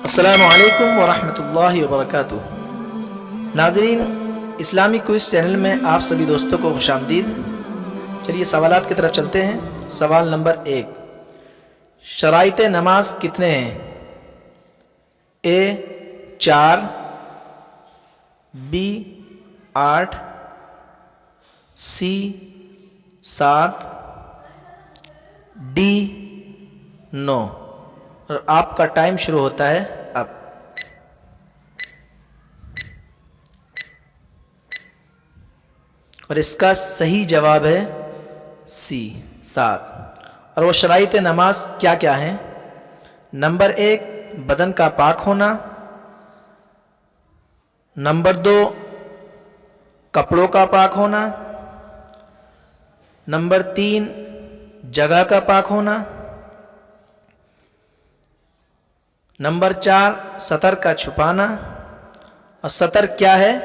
السلام علیکم ورحمۃ اللہ وبرکاتہ۔ ناظرین، اسلامی کوئز چینل میں آپ سبھی دوستوں کو خوش آمدید۔ چلیے سوالات کی طرف چلتے ہیں۔ سوال نمبر 1، شرائط نماز کتنے ہیں؟ اے 4، بی 8، سی 7، ڈی 9۔ اور آپ کا ٹائم شروع ہوتا ہے اب۔ اور اس کا صحیح جواب ہے سی 7۔ اور وہ شرائط نماز کیا کیا ہیں؟ نمبر 1، بدن کا پاک ہونا۔ نمبر 2، کپڑوں کا پاک ہونا۔ نمبر 3، جگہ کا پاک ہونا۔ نمبر 4، سطر کا چھپانا۔ اور سطر کیا ہے؟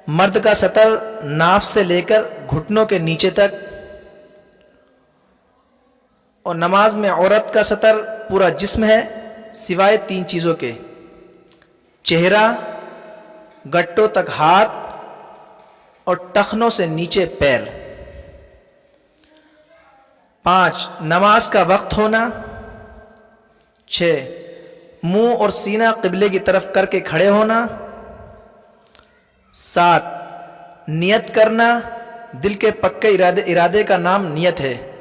مرد کا سطر ناف سے لے کر گھٹنوں کے نیچے تک، اور نماز میں عورت کا سطر پورا جسم ہے سوائے 3 چیزوں کے: چہرہ، گٹوں تک ہاتھ، اور ٹخنوں سے نیچے پیر۔ 5، نماز کا وقت ہونا۔ 6، منہ اور سینہ قبلے کی طرف کر کے کھڑے ہونا۔ 7، نیت کرنا۔ دل کے پکے ارادے کا نام نیت ہے۔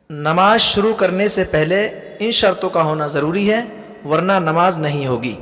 نماز شروع کرنے سے پہلے ان شرطوں کا ہونا ضروری ہے، ورنہ نماز نہیں ہوگی۔